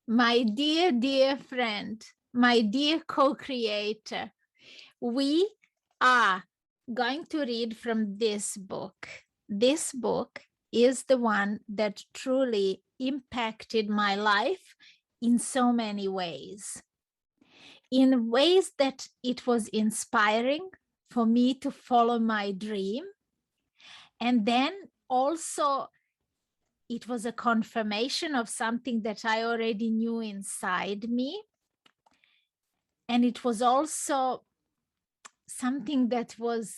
My dear, dear friend, my dear co-creator, we are going to read from this book. This book is the one that truly impacted my life in so many ways. In ways that it was inspiring for me to follow my dream. And then also it was a confirmation of something that I already knew inside me. And it was also something that was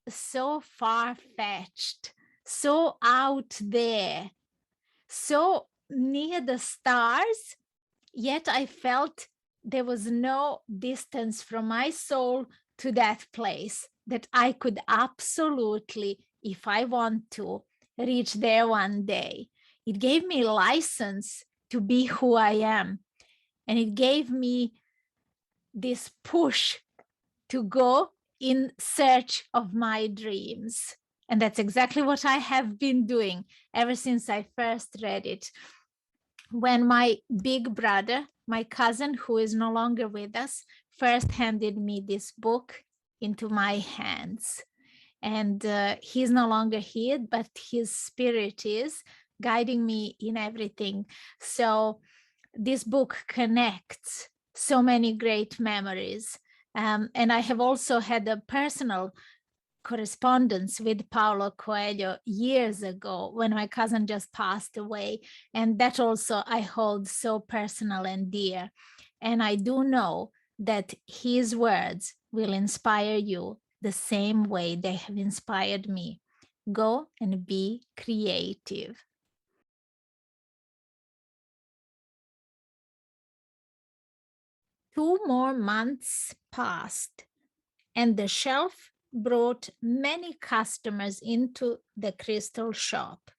so far-fetched, so out there, so near the stars, yet I felt there was no distance from my soul to that place, that I could absolutely, if I want to, reach there one day. It gave me license to be who I am. And it gave me this push to go in search of my dreams. And that's exactly what I have been doing ever since I first read it. When my big brother, my cousin, who is no longer with us, first handed me this book into my hands. And he's no longer here, but his spirit is guiding me in everything. So this book connects so many great memories. And I have also had a personal correspondence with Paulo Coelho years ago when my cousin just passed away. And that also I hold so personal and dear. And I do know that his words will inspire you the same way they have inspired me. Go and be creative. Two more months passed, and the shelf brought many customers into the crystal shop.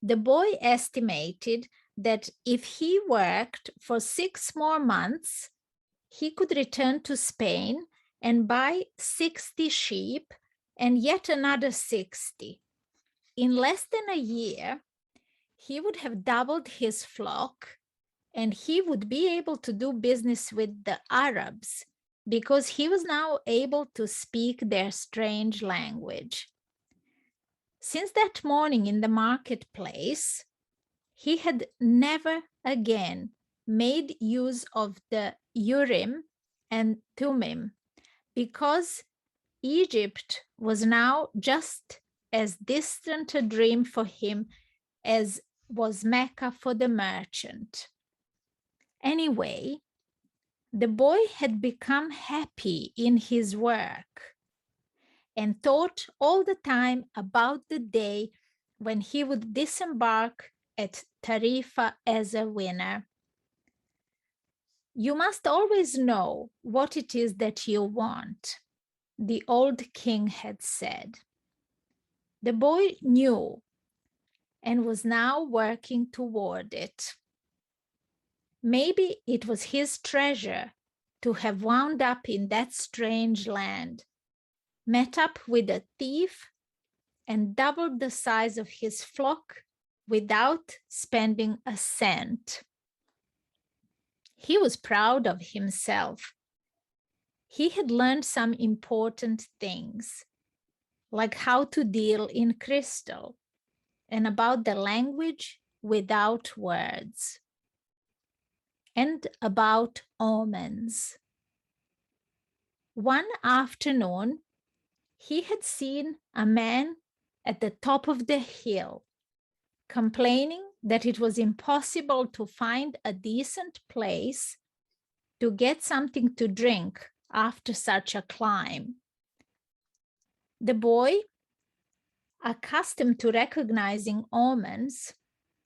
The boy estimated that if he worked for 6 more months, he could return to Spain and buy 60 sheep and yet another 60. In less than a year, he would have doubled his flock, and he would be able to do business with the Arabs because he was now able to speak their strange language. Since that morning in the marketplace, he had never again made use of the Urim and Thummim because Egypt was now just as distant a dream for him as was Mecca for the merchant. Anyway, the boy had become happy in his work and thought all the time about the day when he would disembark at Tarifa as a winner. You must always know what it is that you want, the old king had said. The boy knew and was now working toward it. Maybe it was his treasure to have wound up in that strange land, met up with a thief, and doubled the size of his flock without spending a cent. He was proud of himself. He had learned some important things, like how to deal in crystal and about the language without words, and about omens. One afternoon, he had seen a man at the top of the hill, complaining that it was impossible to find a decent place to get something to drink after such a climb. The boy, accustomed to recognizing omens,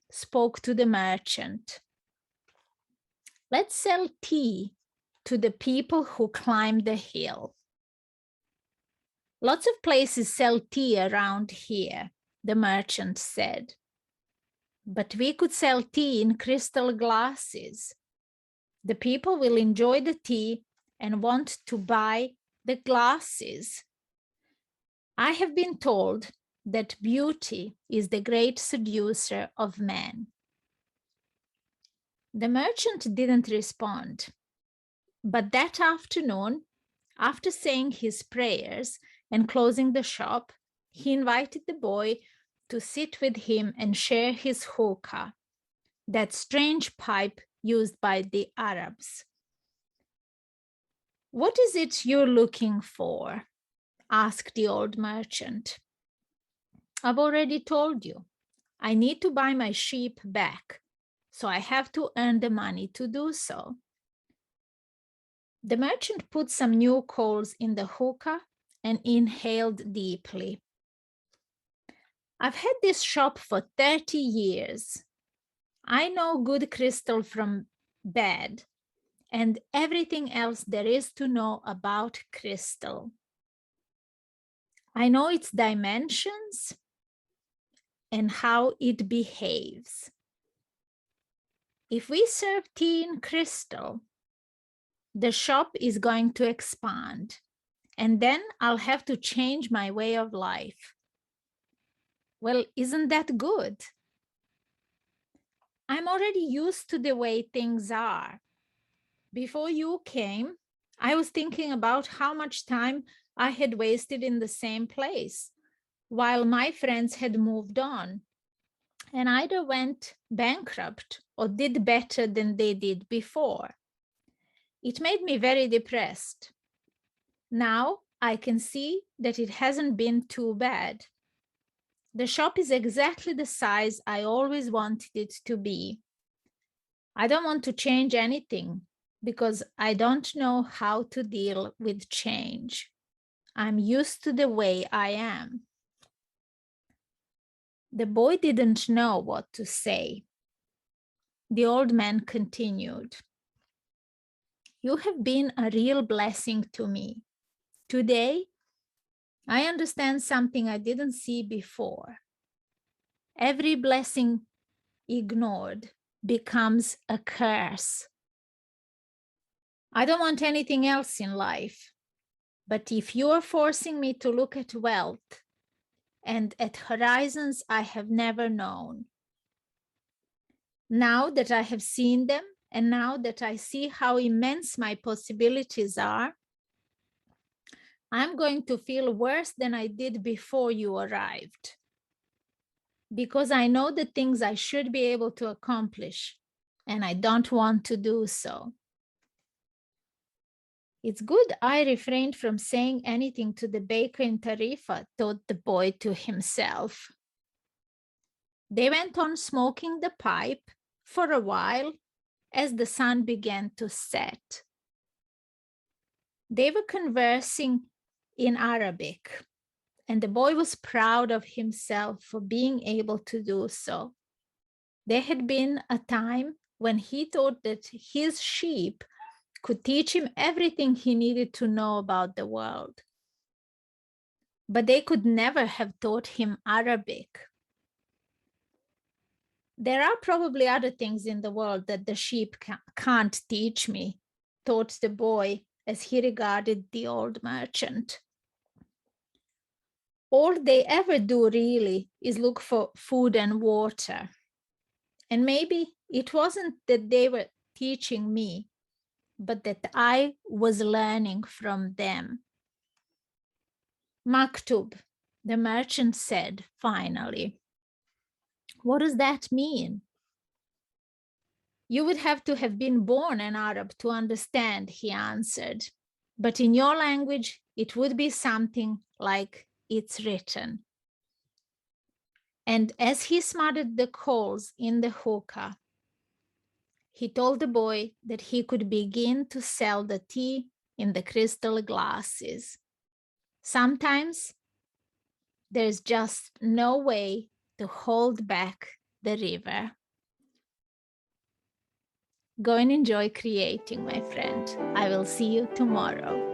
spoke to the merchant. Let's sell tea to the people who climb the hill. Lots of places sell tea around here, the merchant said. But we could sell tea in crystal glasses. The people will enjoy the tea and want to buy the glasses. I have been told that beauty is the great seducer of men. The merchant didn't respond, but that afternoon, after saying his prayers and closing the shop, he invited the boy to sit with him and share his hookah, that strange pipe used by the Arabs. "What is it you're looking for?" asked the old merchant. "I've already told you. I need to buy my sheep back, so I have to earn the money to do so." The merchant put some new coals in the hookah and inhaled deeply. "I've had this shop for 30 years. I know good crystal from bad and everything else there is to know about crystal. I know its dimensions and how it behaves. If we serve tea in crystal, the shop is going to expand, and then I'll have to change my way of life. Well, isn't that good? I'm already used to the way things are. Before you came, I was thinking about how much time I had wasted in the same place, while my friends had moved on and either went bankrupt or did better than they did before. It made me very depressed. Now I can see that it hasn't been too bad. The shop is exactly the size I always wanted it to be. I don't want to change anything because I don't know how to deal with change. I'm used to the way I am." The boy didn't know what to say. The old man continued, "You have been a real blessing to me. Today, I understand something I didn't see before. Every blessing ignored becomes a curse. I don't want anything else in life, but if you are forcing me to look at wealth and at horizons I have never known, now that I have seen them and now that I see how immense my possibilities are, I'm going to feel worse than I did before you arrived, because I know the things I should be able to accomplish, and I don't want to do so. It's good I refrained from saying anything to the baker in Tarifa," thought the boy to himself. They went on smoking the pipe for a while as the sun began to set. They were conversing in Arabic, and the boy was proud of himself for being able to do so. There had been a time when he thought that his sheep could teach him everything he needed to know about the world, but they could never have taught him Arabic. "There are probably other things in the world that the sheep can't teach me," thought the boy as he regarded the old merchant. "All they ever do really is look for food and water. And maybe it wasn't that they were teaching me, but that I was learning from them." "Maktub," the merchant said finally. "What does that mean?" "You would have to have been born an Arab to understand," he answered. "But in your language, it would be something like 'it's written.'" And as he smothered the coals in the hookah, he told the boy that he could begin to sell the tea in the crystal glasses. Sometimes there's just no way to hold back the river. Go and enjoy creating, my friend. I will see you tomorrow.